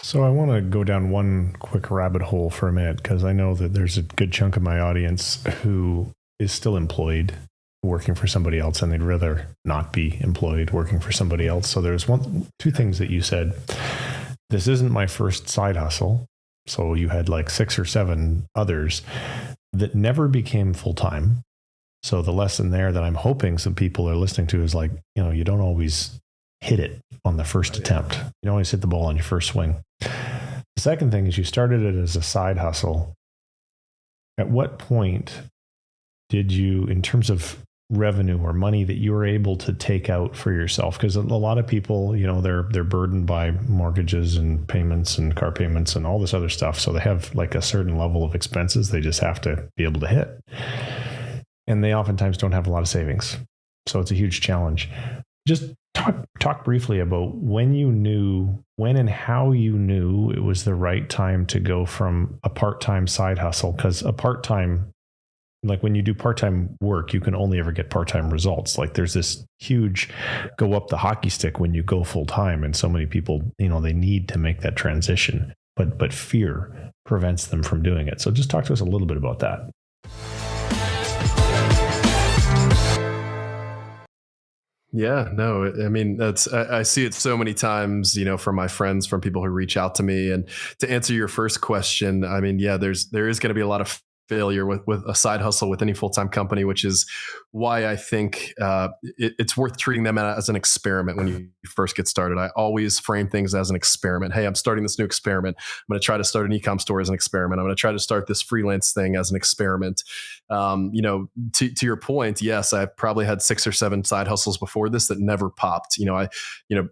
So I want to go down one quick rabbit hole for a minute because I know that there's a good chunk of my audience who is still employed working for somebody else and they'd rather not be employed working for somebody else. So there's two things that you said. This isn't my first side hustle. So you had like 6 or 7 others that never became full-time. So the lesson there that I'm hoping some people are listening to is like, you don't always hit it on the first attempt. You don't always hit the ball on your first swing. The second thing is you started it as a side hustle. At what point did you, in terms of revenue or money that you were able to take out for yourself? Because a lot of people, they're burdened by mortgages and payments and car payments and all this other stuff. So they have like a certain level of expenses they just have to be able to hit. And they oftentimes don't have a lot of savings. So it's a huge challenge. Just talk briefly about when and how you knew it was the right time to go from a part-time side hustle. Because a part-time, like when you do part-time work, you can only ever get part-time results. Like there's this huge go up the hockey stick when you go full-time. And so many people, they need to make that transition, but fear prevents them from doing it. So just talk to us a little bit about that. Yeah, no, I mean, I see it so many times, from my friends, from people who reach out to me. And to answer your first question, I mean, yeah, there is going to be a lot of failure with a side hustle with any full-time company, which is why I think it's worth treating them as an experiment when you first get started. I always frame things as an experiment. Hey, I'm starting this new experiment. I'm going to try to start an e-com store as an experiment. I'm going to try to start this freelance thing as an experiment. To your point, yes, I probably had 6 or 7 side hustles before this that never popped. I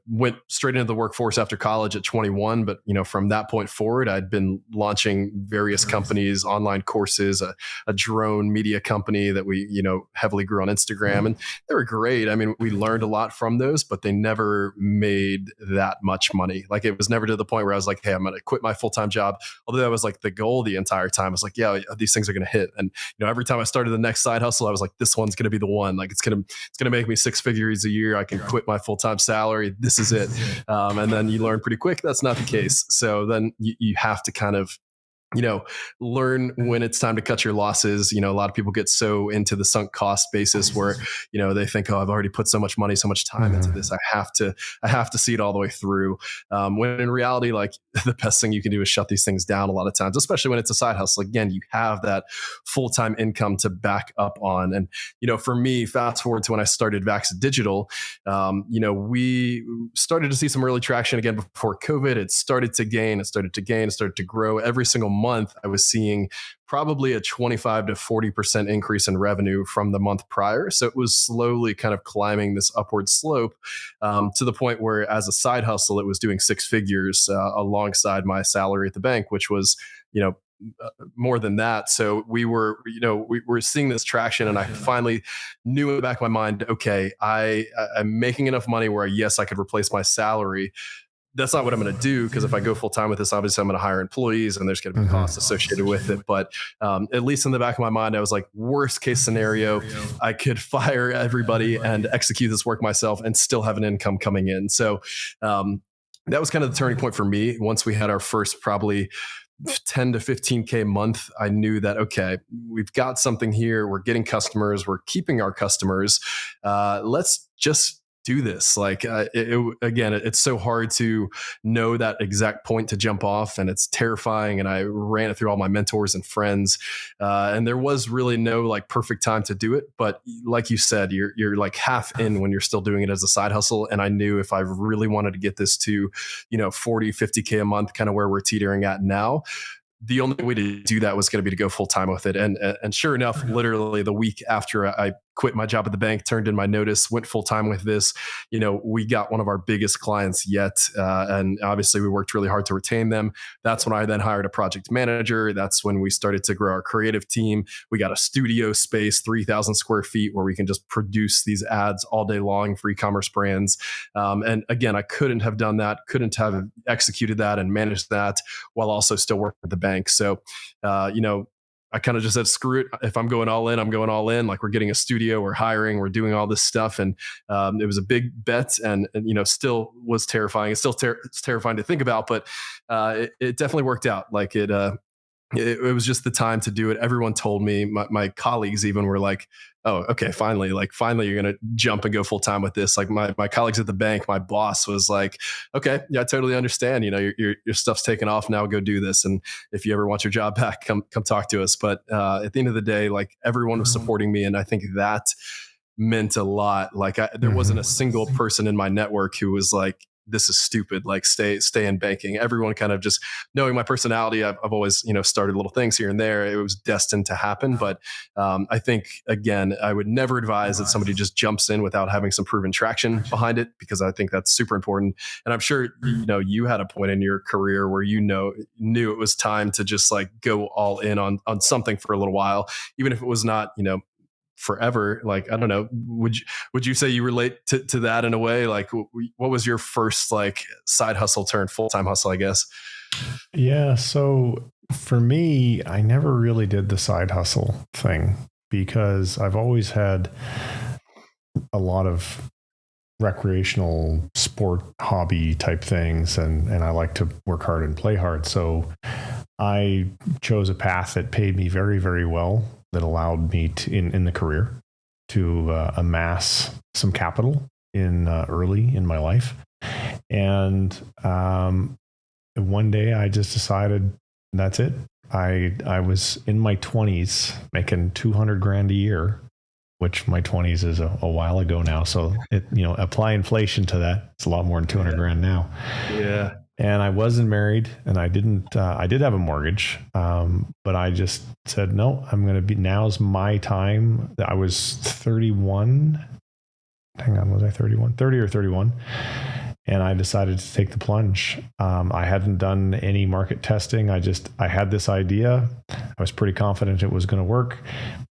went straight into the workforce after college at 21, but from that point forward, I'd been launching various companies, online courses, a drone media company that we heavily grew on Instagram, and they were great. I mean, we learned a lot from those, but they never made that much money. Like it was never to the point where I was like, hey, I'm going to quit my full-time job. Although that was like the goal the entire time. I was like, yeah, these things are going to hit. And every time I started the next side hustle, I was like, this one's going to be the one. Like it's going to make me 6 figures a year. I can quit my full-time salary. This is it. And then you learn pretty quick that's not the case. So then you have to kind of learn when it's time to cut your losses. A lot of people get so into the sunk cost basis where, they think, oh, I've already put so much money, so much time into this. I have to see it all the way through. When in reality, like the best thing you can do is shut these things down a lot of times, especially when it's a side hustle. Again, you have that full-time income to back up on. And, for me, fast forward to when I started Vax Digital, we started to see some early traction again before COVID. It started to grow every single month. I was seeing probably a 25 to 40% increase in revenue from the month prior. So it was slowly kind of climbing this upward slope to the point where as a side hustle, it was doing 6 figures alongside my salary at the bank, which was, more than that. So we were seeing this traction, and I finally knew in the back of my mind, okay, I'm making enough money where yes, I could replace my salary. That's not what I'm going to do, because if I go full time with this, obviously I'm going to hire employees and there's going to be costs associated with it. But at least in the back of my mind, I was like, worst case scenario, I could fire everybody and execute this work myself and still have an income coming in. So that was kind of the turning point for me. Once we had our first probably 10 to 15K a month, I knew that, okay, we've got something here. We're getting customers. We're keeping our customers. Let's just do this. Like, it's so hard to know that exact point to jump off, and it's terrifying. And I ran it through all my mentors and friends. And there was really no like perfect time to do it. But like you said, you're like half in when you're still doing it as a side hustle. And I knew if I really wanted to get this to, 40, 50K a month, kind of where we're teetering at now, the only way to do that was going to be to go full time with it. And sure enough, literally the week after I quit my job at the bank, turned in my notice, went full time with this, we got one of our biggest clients yet. And obviously we worked really hard to retain them. That's when I then hired a project manager. That's when we started to grow our creative team. We got a studio space, 3,000 square feet, where we can just produce these ads all day long for e-commerce brands. And again, I couldn't have done that, couldn't have executed that and managed that while also still working at the bank. So, I kind of just said, screw it. If I'm going all in, I'm going all in. Like, we're getting a studio, we're hiring, we're doing all this stuff. And it was a big bet, and still was terrifying. It's still it's terrifying to think about, but it definitely worked out. Like, it was just the time to do it. Everyone told me, my colleagues even were like, oh, okay, finally, you're going to jump and go full time with this. Like, my colleagues at the bank, my boss was like, okay, yeah, I totally understand. Your stuff's taken off now, go do this. And if you ever want your job back, come talk to us. But at the end of the day, like, everyone was supporting me. And I think that meant a lot. Like, there wasn't a single person in my network who was like, this is stupid, like, stay in banking. Everyone kind of just knowing my personality. I've always, started little things here and there. It was destined to happen. But I think, again, I would never advise that somebody just jumps in without having some proven traction behind it, because I think that's super important. And I'm sure, you had a point in your career where, knew it was time to just like go all in on something for a little while, even if it was not, forever. Like, I don't know, would you say you relate to that in a way? Like, what was your first like side hustle turned full-time hustle, I guess? Yeah. So for me, I never really did the side hustle thing because I've always had a lot of recreational sport hobby type things, and I like to work hard and play hard. So I chose a path that paid me very, very well, that allowed me to, in the career, to amass some capital in early in my life. And one day I just decided that's it. I was in my 20s making 200 grand a year, which my 20s is a while ago now. So apply inflation to that. It's a lot more than 200 grand now. Yeah. And I wasn't married, and I did have a mortgage. But I just said, no, now's my time. I was 31. Hang on, was I 31? 30 or 31. And I decided to take the plunge. I hadn't done any market testing. I had this idea. I was pretty confident it was going to work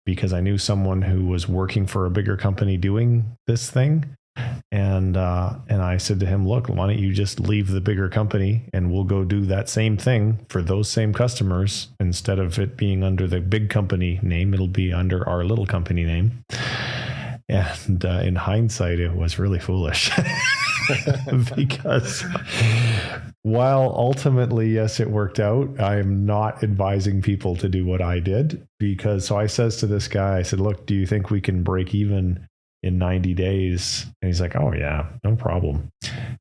because I knew someone who was working for a bigger company doing this thing. And I said to him, look, why don't you just leave the bigger company and we'll go do that same thing for those same customers. Instead of it being under the big company name, it'll be under our little company name. And in hindsight, it was really foolish because while ultimately, yes, it worked out, I am not advising people to do what I did, so I says to this guy, I said, look, do you think we can break even in 90 days? And he's like, oh yeah, no problem.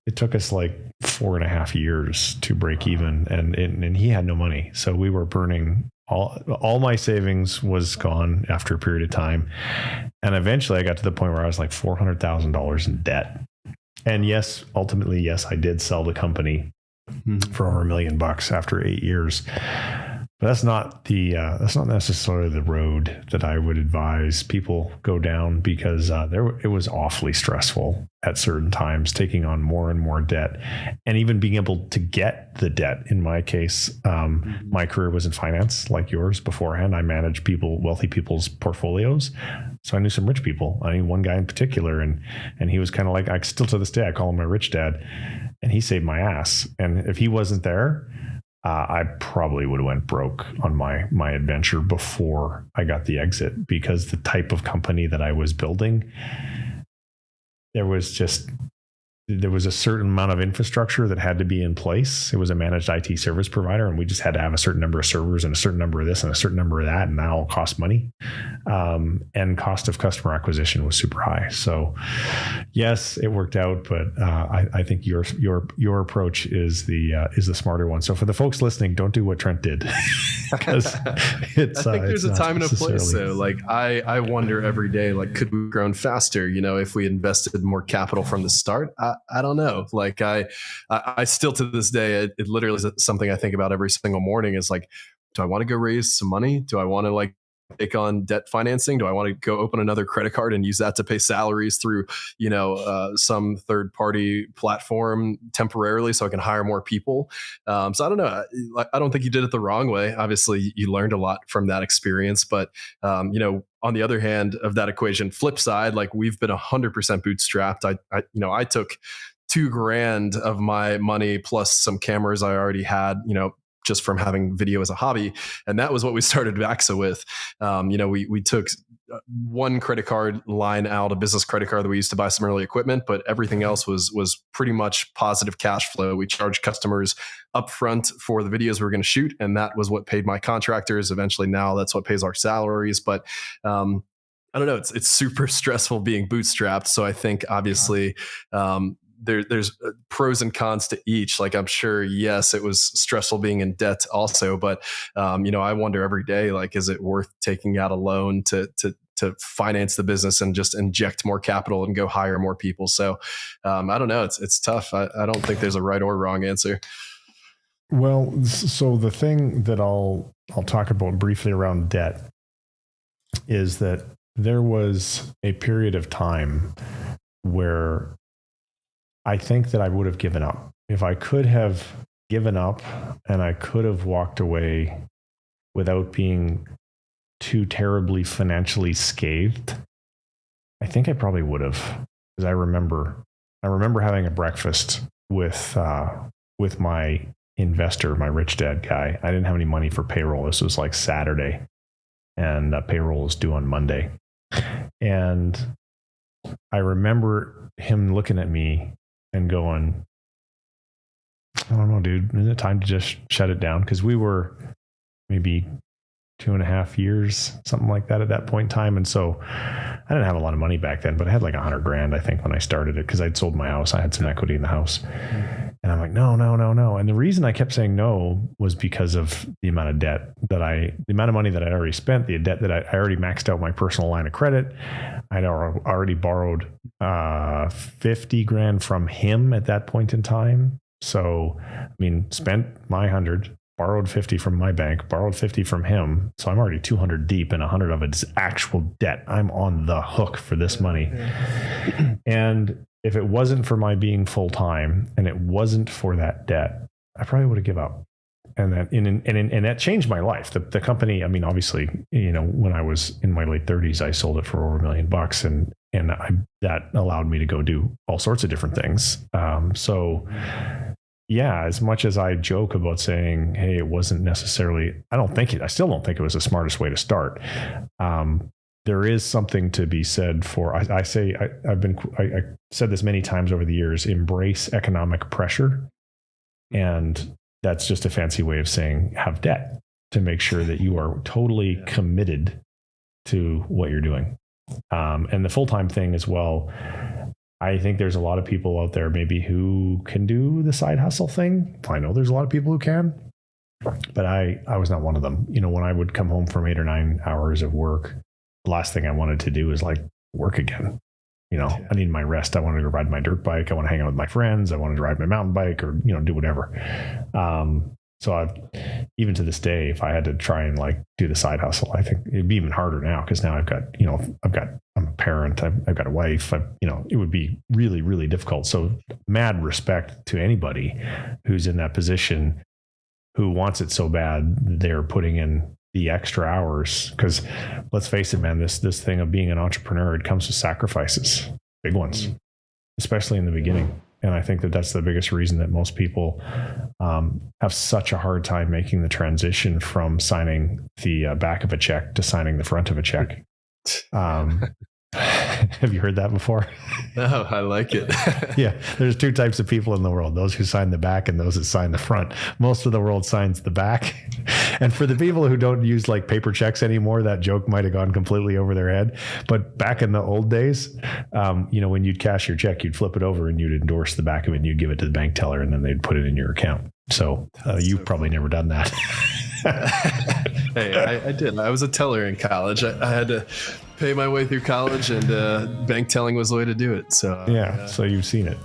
It took us like 4.5 years to break even, and he had no money. So we were burning all my savings was gone after a period of time. And eventually I got to the point where I was like $400,000 in debt. And ultimately, yes, I did sell the company for over $1 million after 8 years. But that's not necessarily the road that I would advise people go down, because it was awfully stressful at certain times, taking on more and more debt, and even being able to get the debt. In my case, my career was in finance, like yours. Beforehand, I managed wealthy people's portfolios, so I knew some rich people. I knew one guy in particular, and he was kind of like, I still to this day I call him my rich dad, and he saved my ass. And if he wasn't there, I probably would have went broke on my adventure before I got the exit, because the type of company that I was building, there was a certain amount of infrastructure that had to be in place. It was a managed IT service provider, and we just had to have a certain number of servers and a certain number of this and a certain number of that, and that all cost money. And cost of customer acquisition was super high. So yes, it worked out, but I think your approach is the smarter one. So for the folks listening, don't do what Trent did, because I think there's a time and a place. So like I wonder every day, like, could we have grown faster? If we invested more capital from the start. I don't know. Like I still to this day, it literally is something I think about every single morning, is like, do I want to go raise some money? Do I want to like take on debt financing? Do I want to go open another credit card and use that to pay salaries through, some third party platform temporarily so I can hire more people? So I don't know. I don't think you did it the wrong way. Obviously you learned a lot from that experience, but on the other hand of that equation, flip side, like, we've been 100% bootstrapped. I took $2,000 of my money plus some cameras I already had, just from having video as a hobby. And that was what we started Vaxa with. We took one credit card line out, a business credit card that we used to buy some early equipment, but everything else was pretty much positive cash flow. We charged customers upfront for the videos we were going to shoot, and that was what paid my contractors. Eventually, now that's what pays our salaries. But I don't know. It's super stressful being bootstrapped. So I think obviously there's pros and cons to each. Like I'm sure, yes, it was stressful being in debt also, but I wonder every day, like, is it worth taking out a loan to finance the business and just inject more capital and go hire more people? So I don't know. It's tough. I don't think there's a right or wrong answer. Well, so the thing that I'll talk about briefly around debt is that there was a period of time where I think that I would have given up. If I could have given up and I could have walked away without being too terribly financially scathed, I think I probably would have. Because I remember having a breakfast with my investor, my rich dad guy. I didn't have any money for payroll. This was like Saturday, and payroll is due on Monday. And I remember him looking at me and going, I don't know, dude, isn't it time to just shut it down? Because we were maybe 2.5 years, something like that at that point in time. And so I didn't have a lot of money back then, but I had like $100,000, I think, when I started it, because I'd sold my house. I had some equity in the house. And I'm like, no. And the reason I kept saying no was because of the amount of debt the amount of money that I'd already spent, the debt that I already maxed out my personal line of credit. I'd already borrowed $50,000 from him at that point in time. So, I mean, spent my 100, borrowed 50 from my bank, borrowed 50 from him. So I'm already 200 deep, and 100 of it is actual debt. I'm on the hook for this money. And if it wasn't for my being full time and it wasn't for that debt, I probably would have given up. And that changed my life. The company, I mean, obviously, when I was in my late 30s, I sold it for over $1 million, and that allowed me to go do all sorts of different things. So yeah, as much as I joke about saying, hey, it wasn't necessarily, I still don't think it was the smartest way to start. There is something to be said for, I said this many times over the years, embrace economic pressure. And that's just a fancy way of saying have debt, to make sure that you are totally committed to what you're doing. And the full-time thing as well, I think there's a lot of people out there maybe who can do the side hustle thing. I know there's a lot of people who can, but I was not one of them. When I would come home from 8 or 9 hours of work, the last thing I wanted to do is like work again. I need my rest. I wanted to ride my dirt bike. I want to hang out with my friends. I wanted to ride my mountain bike, or, do whatever. So even to this day, if I had to try and like do the side hustle, I think it'd be even harder now, because now I'm a parent, I've got a wife, it would be really, really difficult. So mad respect to anybody who's in that position, who wants it so bad, they're putting in the extra hours. Because let's face it, man, this thing of being an entrepreneur, it comes with sacrifices, big ones, especially in the beginning. And I think that that's the biggest reason that most people have such a hard time making the transition from signing the back of a check to signing the front of a check. Have you heard that before? No, I like it. Yeah, there's two types of people in the world: those who sign the back and those that sign the front. Most of the world signs the back. And for the people who don't use like paper checks anymore, that joke might have gone completely over their head. But back in the old days, when you'd cash your check, you'd flip it over and you'd endorse the back of it and you'd give it to the bank teller, and then they'd put it in your account. So you've probably never done that. Hey, I did. I was a teller in college. I had to pay my way through college, and bank telling was the way to do it. So so you've seen it.